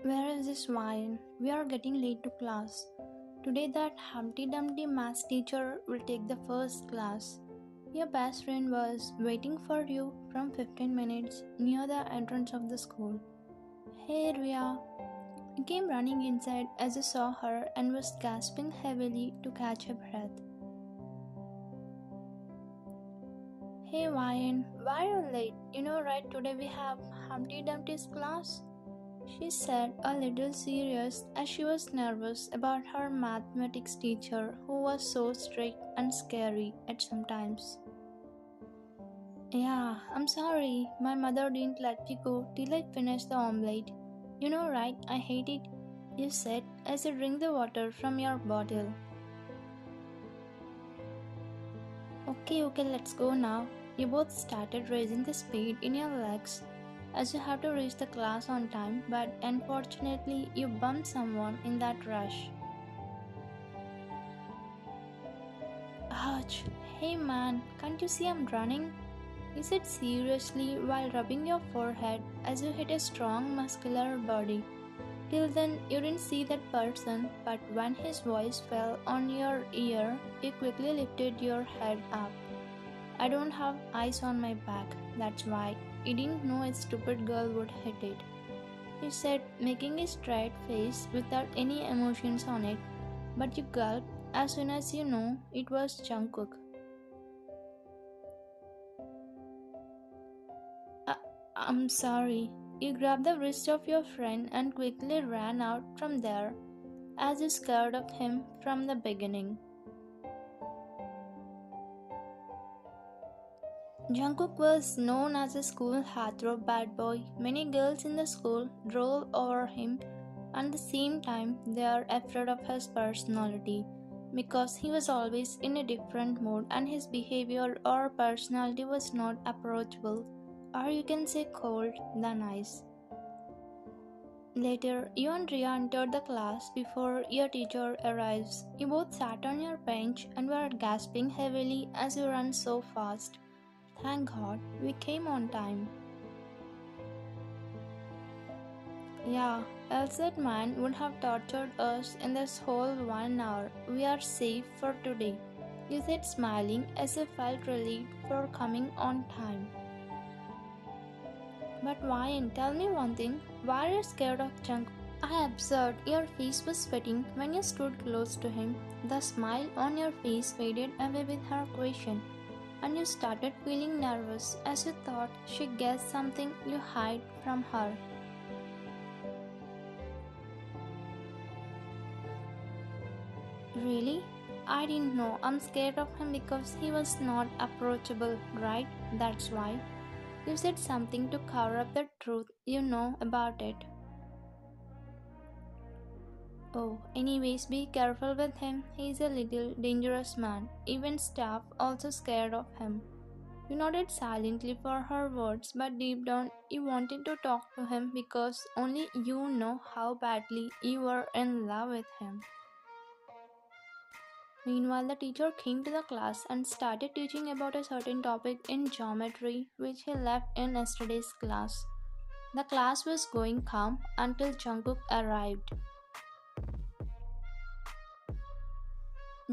Where is this wine? We are getting late to class. Today that Humpty Dumpty maths teacher will take the first class. Your best friend was waiting for you from 15 minutes near the entrance of the school. Hey Ria, I came running inside as I saw her and was gasping heavily to catch her breath. Hey Ryan, why are you late? You know, right, today we have Humpty Dumpty's class? She said, a little serious, as she was nervous about her mathematics teacher who was so strict and scary at some times. Yeah, I'm sorry, my mother didn't let me go till I finished the omelette. You know, right, I hate it, you said as you drink the water from your bottle. Okay, let's go now. You both started raising the speed in your legs as you have to reach the class on time, but unfortunately, you bumped someone in that rush. Ouch! Hey man, can't you see I'm running? He said seriously while rubbing your forehead as you hit a strong muscular body. Till then, you didn't see that person, but when his voice fell on your ear, you quickly lifted your head up. I don't have eyes on my back, that's why. I didn't know a stupid girl would hit it. He said, making a straight face without any emotions on it, but you gulped as soon as you know it was Jungkook. "I- I'm sorry." You grabbed the wrist of your friend and quickly ran out from there, as you scared of him from the beginning. Jungkook was known as a school heartthrob bad boy. Many girls in the school drool over him, and at the same time, they are afraid of his personality because he was always in a different mood and his behavior or personality was not approachable, or you can say cold than ice. Later, you and Ria entered the class before your teacher arrives. You both sat on your bench and were gasping heavily as you ran so fast. Thank God, we came on time. Yeah, else that man would have tortured us in this whole 1 hour. We are safe for today, you said smiling as if felt relieved for coming on time. But Ryan, tell me one thing, why are you scared of Junk? I observed your face was sweating when you stood close to him. The smile on your face faded away with her question, and you started feeling nervous as you thought she guessed something you hid from her. Really? I didn't know. I'm scared of him because he was not approachable, right? That's why. You said something to cover up the truth you know about it. Oh, anyways, be careful with him. He's a little dangerous man. Even staff also scared of him. You nodded silently for her words, but deep down you wanted to talk to him because only you know how badly you were in love with him. Meanwhile, the teacher came to the class and started teaching about a certain topic in geometry which he left in yesterday's class. The class was going calm until Jungkook arrived.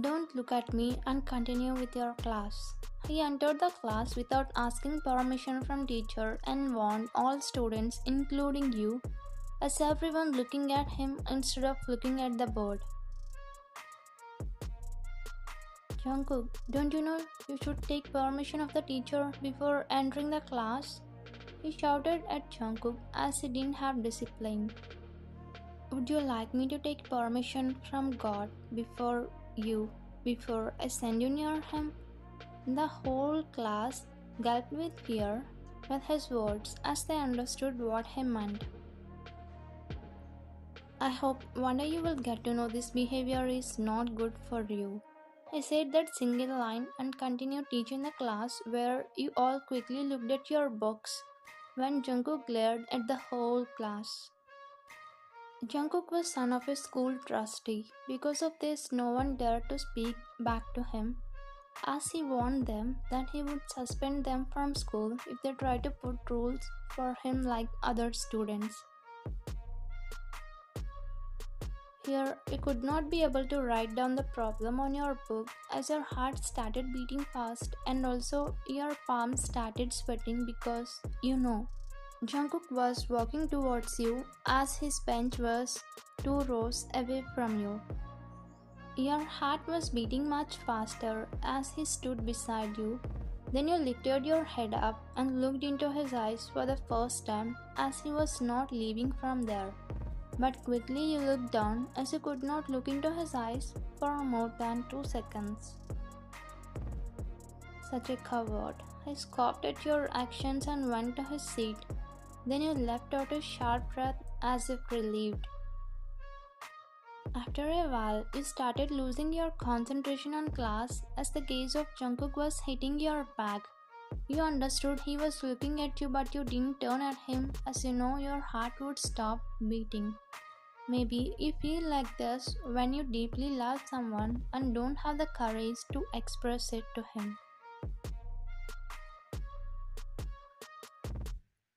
Don't look at me and continue with your class. He entered the class without asking permission from teacher and warned all students including you as everyone looking at him instead of looking at the board. Jungkook, don't you know you should take permission of the teacher before entering the class? He shouted at Jungkook as he didn't have discipline. Would you like me to take permission from God before I send you near him? The whole class gulped with fear with his words as they understood what he meant. I hope one day you will get to know this behavior is not good for you. I said that single line and continued teaching the class where you all quickly looked at your books when Jungkook glared at the whole class. Jungkook was son of a school trustee. Because of this, no one dared to speak back to him. as he warned them that he would suspend them from school if they tried to put rules for him like other students. Here, you could not be able to write down the problem on your book as your heart started beating fast and also your palms started sweating because Jungkook was walking towards you as his bench was 2 rows away from you. Your heart was beating much faster as he stood beside you. Then you lifted your head up and looked into his eyes for the first time as he was not leaving from there. But quickly you looked down as you could not look into his eyes for more than 2 seconds. Such a coward. He scoffed at your actions and went to his seat. Then you let out a sharp breath as if relieved. After a while, you started losing your concentration on class as the gaze of Jungkook was hitting your back. You understood he was looking at you, but you didn't turn at him as you know your heart would stop beating. Maybe you feel like this when you deeply love someone and don't have the courage to express it to him.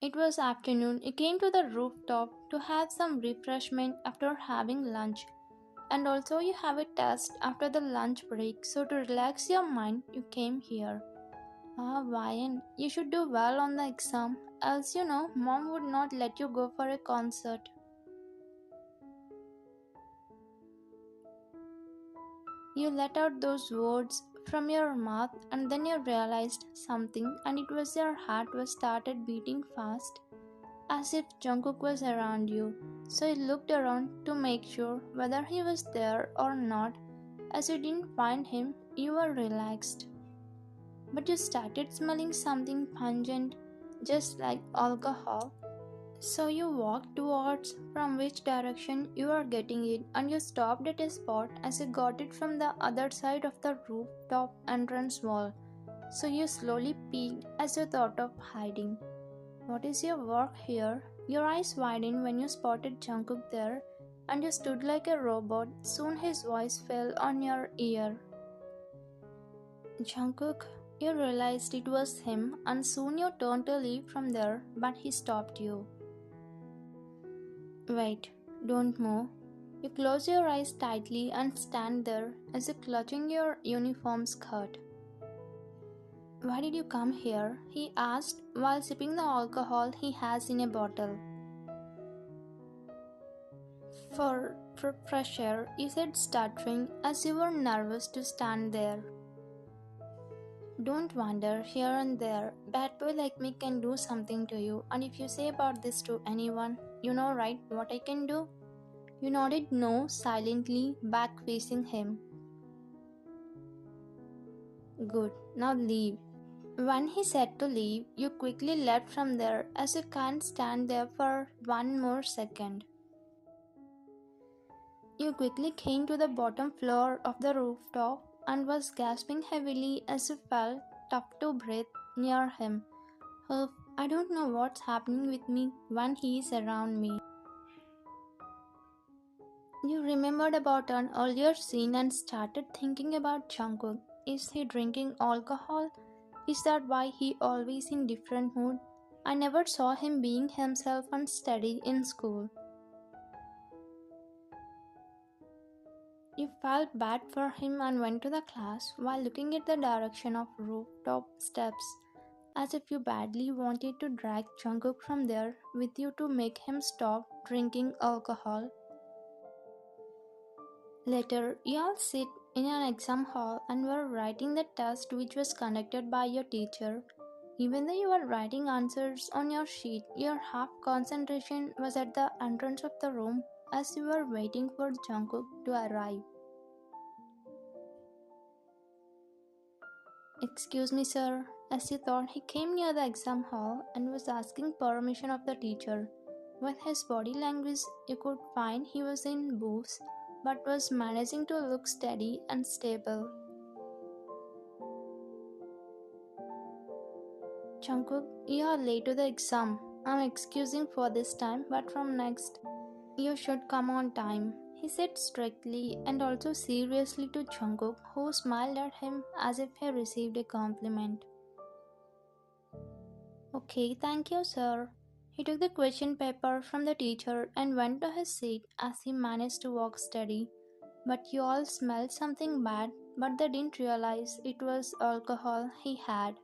It was afternoon. You came to the rooftop to have some refreshment after having lunch. And also, you have a test after the lunch break, so to relax your mind, you came here. Ah, Ryan, you should do well on the exam, else mom would not let you go for a concert. You let out those words from your mouth and then you realized something, and it was your heart was started beating fast as if Jungkook was around you. So you looked around to make sure whether he was there or not. As you didn't find him, you were relaxed. But you started smelling something pungent, just like alcohol. So you walked towards from which direction you are getting it, and you stopped at a spot as you got it from the other side of the rooftop entrance wall. So you slowly peeked as you thought of hiding. What is your work here? Your eyes widened when you spotted Jungkook there, and you stood like a robot. Soon his voice fell on your ear. Jungkook, you realized it was him, and soon you turned to leave from there, but he stopped you. Wait, don't move. You close your eyes tightly and stand there as if clutching your uniform skirt. Why did you come here? He asked while sipping the alcohol he has in a bottle. For fresh air, you said, stuttering as you were nervous to stand there. Don't wander here and there. Bad boy like me can do something to you, and if you say about this to anyone, you know right what I can do? You nodded no silently, back facing him. Good, now leave. When he said to leave, you quickly left from there as you can't stand there for one more second. You quickly came to the bottom floor of the rooftop and was gasping heavily as you felt tough to breathe near him. I don't know what's happening with me when he is around me. You remembered about an earlier scene and started thinking about Jungkook. Is he drinking alcohol? Is that why he always in different mood? I never saw him being himself and steady in school. You felt bad for him and went to the class while looking at the direction of rooftop steps, as if you badly wanted to drag Jungkook from there with you to make him stop drinking alcohol. Later, you all sit in an exam hall and were writing the test which was conducted by your teacher. Even though you were writing answers on your sheet, your half concentration was at the entrance of the room as you were waiting for Jungkook to arrive. Excuse me, sir, as you thought he came near the exam hall and was asking permission of the teacher. With his body language, you could find he was in booze, but was managing to look steady and stable. Jungkook, you are late to the exam. I'm excusing for this time, but from next, you should come on time. he said strictly and also seriously to Jungkook, who smiled at him as if he received a compliment. Okay, thank you, sir. He took the question paper from the teacher and went to his seat as he managed to walk steady. But you all smelled something bad, but they didn't realize it was alcohol he had.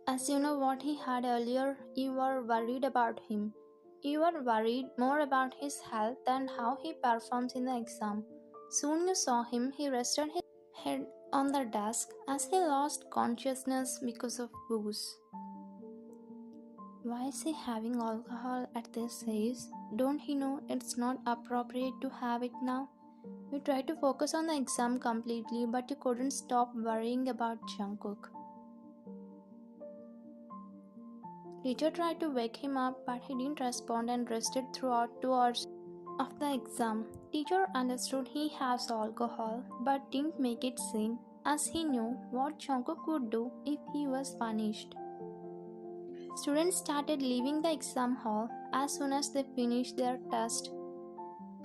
As you know what he had earlier, you were worried about him. You were worried more about his health than how he performs in the exam. Soon you saw him, he rested his head on the desk as he lost consciousness because of booze. Why is he having alcohol at this age? Don't he know it's not appropriate to have it now? You tried to focus on the exam completely, but you couldn't stop worrying about Jungkook. Teacher tried to wake him up, but he didn't respond and rested throughout 2 hours of the exam. Teacher understood he has alcohol, but didn't make it scene, as he knew what Jungkook would do if he was punished. Students started leaving the exam hall as soon as they finished their test.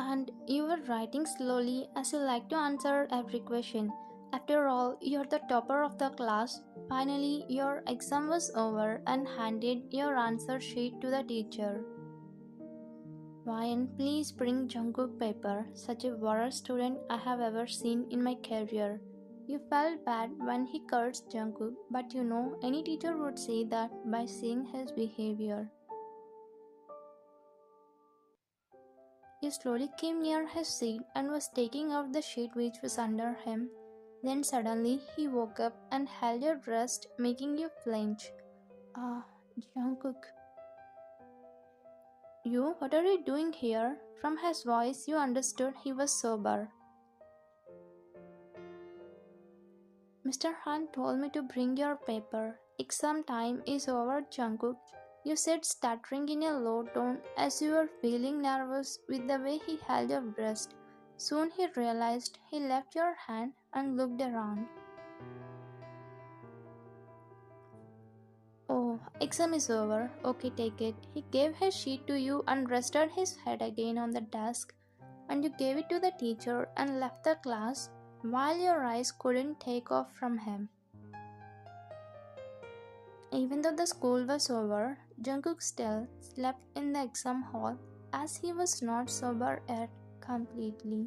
And you were writing slowly as you like to answer every question. After all, you're the topper of the class. Finally, your exam was over and handed your answer sheet to the teacher. Ryan, please bring Jungkook paper, such a worst student I have ever seen in my career. You felt bad when he cursed Jungkook, but you know any teacher would say that by seeing his behavior. He slowly came near his seat and was taking out the sheet which was under him. Then suddenly he woke up and held your wrist, making you flinch. Ah, Jungkook. You, what are you doing here? From his voice, you understood he was sober. Mr. Han told me to bring your paper. Exam time is over, Jungkook. You said, stuttering in a low tone as you were feeling nervous with the way he held your wrist. Soon he realized he left your hand and looked around. Oh, exam is over. Okay, take it. He gave his sheet to you and rested his head again on the desk. And you gave it to the teacher and left the class while your eyes couldn't take off from him. Even though the school was over, Jungkook still slept in the exam hall as he was not sober yet completely.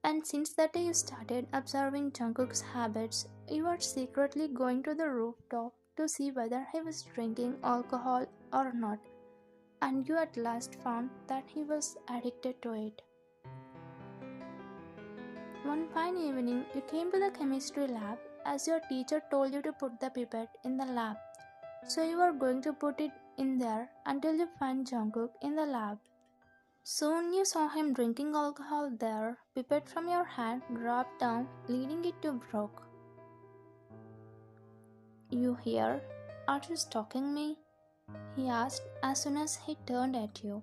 And since that day you started observing Jungkook's habits, you were secretly going to the rooftop to see whether he was drinking alcohol or not, and you at last found that he was addicted to it. One fine evening, you came to the chemistry lab as your teacher told you to put the pipette in the lab. So you were going to put it in there until you find Jungkook in the lab. Soon you saw him drinking alcohol there, pipette from your hand dropped down, leading it to broke. You here? Are you stalking me? He asked as soon as he turned at you.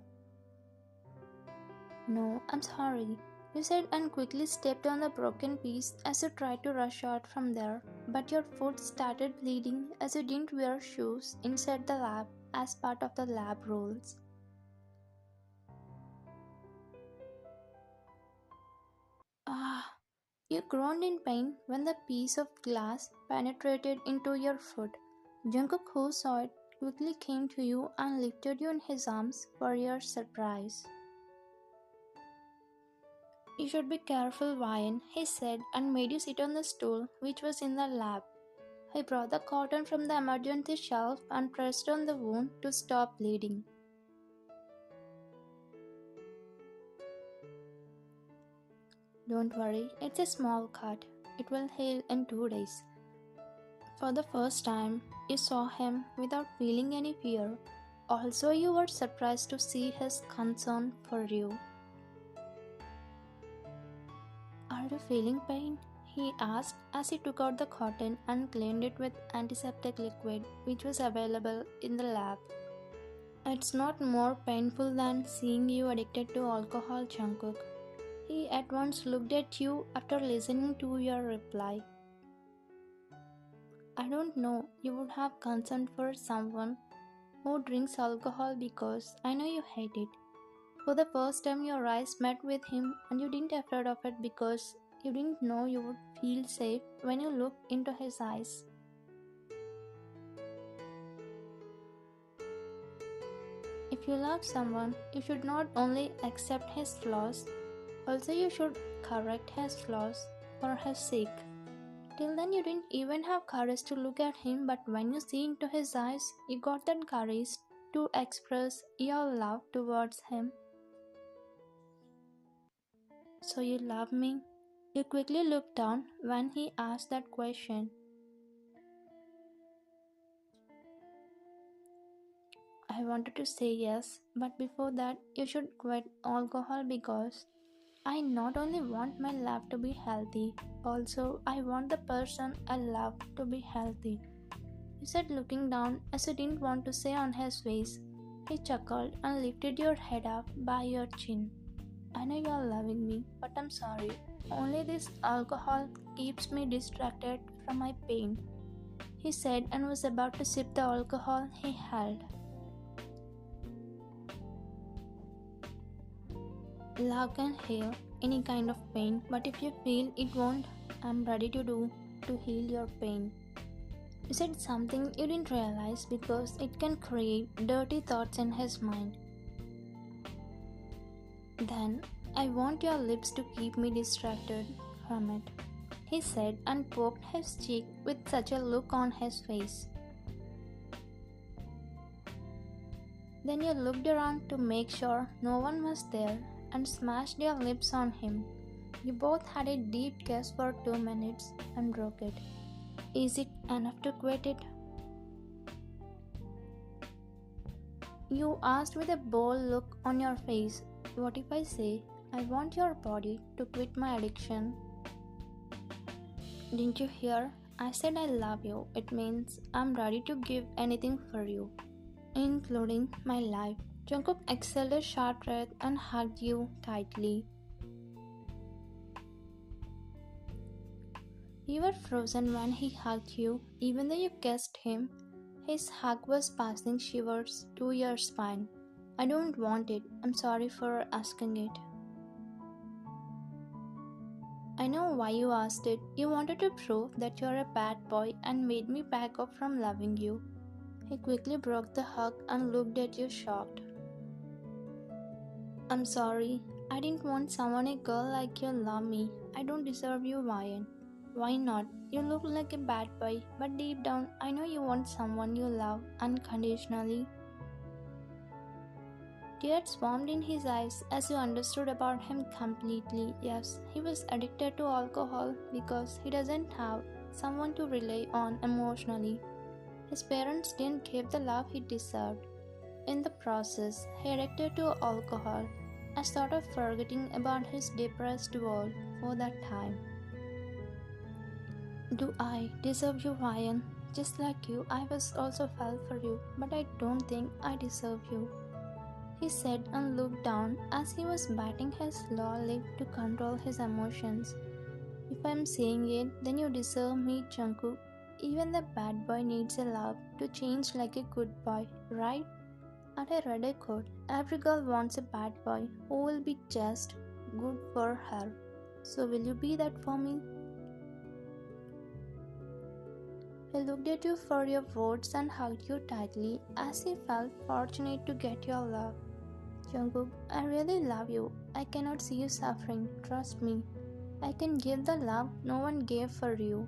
No, I'm sorry, you said and quickly stepped on the broken piece as you tried to rush out from there, but your foot started bleeding as you didn't wear shoes inside the lab as part of the lab rules. Ah! You groaned in pain when the piece of glass penetrated into your foot. Jungkook, who saw it, quickly came to you and lifted you in his arms for your surprise. You should be careful, Ryan, he said and made you sit on the stool which was in the lab. He brought the cotton from the emergency shelf and pressed on the wound to stop bleeding. Don't worry, it's a small cut. It will heal in 2 days. For the first time, you saw him without feeling any fear. Also, you were surprised to see his concern for you. Are you feeling pain? He asked as he took out the cotton and cleaned it with antiseptic liquid which was available in the lab. It's not more painful than seeing you addicted to alcohol, Jungkook. He at once looked at you after listening to your reply. I don't know, you would have concern for someone who drinks alcohol because I know you hate it. For the first time, your eyes met with him and you didn't afraid of it because you didn't know you would feel safe when you looked into his eyes. If you love someone, you should not only accept his flaws, also you should correct his flaws for his sake. Till then, you didn't even have courage to look at him, but when you see into his eyes, you got that courage to express your love towards him. So, you love me? You quickly looked down when he asked that question. I wanted to say yes, but before that, you should quit alcohol because I not only want my love to be healthy, also I want the person I love to be healthy. You said, looking down as you didn't want to say on his face. He chuckled and lifted your head up by your chin. I know you are loving me, but I'm sorry. Only this alcohol keeps me distracted from my pain, he said, and was about to sip the alcohol he held. Love can heal any kind of pain, but if you feel it won't, I'm ready to do to heal your pain. You said something you didn't realize because it can create dirty thoughts in his mind. Then, I want your lips to keep me distracted from it, he said and poked his cheek with such a look on his face. Then you looked around to make sure no one was there and smashed your lips on him. You both had a deep kiss for 2 minutes and broke it. Is it enough to quit it? You asked with a bold look on your face. What if I say, I want your body to quit my addiction? Didn't you hear? I said I love you. It means I'm ready to give anything for you, including my life. Jungkook exhaled a short breath and hugged you tightly. You were frozen when he hugged you, even though you kissed him. His hug was passing shivers to your spine. I don't want it. I'm sorry for asking it. I know why you asked it. You wanted to prove that you're a bad boy and made me back off from loving you. He quickly broke the hug and looked at you shocked. I'm sorry. I didn't want someone a girl like you love me. I don't deserve you, Ryan. Why not? You look like a bad boy, but deep down, I know you want someone you love unconditionally. Tears swarmed in his eyes as you understood about him completely. Yes, he was addicted to alcohol because he doesn't have someone to rely on emotionally. His parents didn't give the love he deserved. In the process, he addicted to alcohol as sort of forgetting about his depressed world for that time. Do I deserve you, Ryan? Just like you, I was also fell for you, but I don't think I deserve you, he said and looked down as he was biting his lower lip to control his emotions. If I'm saying it, then you deserve me, Jungkook. Even the bad boy needs a love to change like a good boy, right? And I read a quote, every girl wants a bad boy who will be just good for her. So will you be that for me? He looked at you for your words and hugged you tightly as he felt fortunate to get your love. Jungkook, I really love you. I cannot see you suffering. Trust me. I can give the love no one gave for you.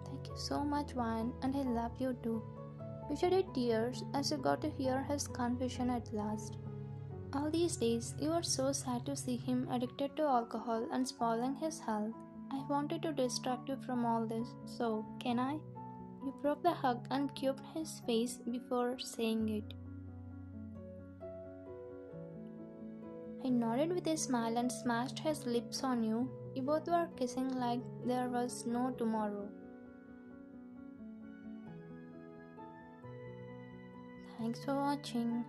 Thank you so much, Ryan, and I love you too. You shedded tears as you got to hear his confession at last. All these days, you were so sad to see him addicted to alcohol and spoiling his health. I wanted to distract you from all this, so can I? You broke the hug and cubed his face before saying it. He nodded with a smile and smashed his lips on you. You both were kissing like there was no tomorrow. Thanks for watching.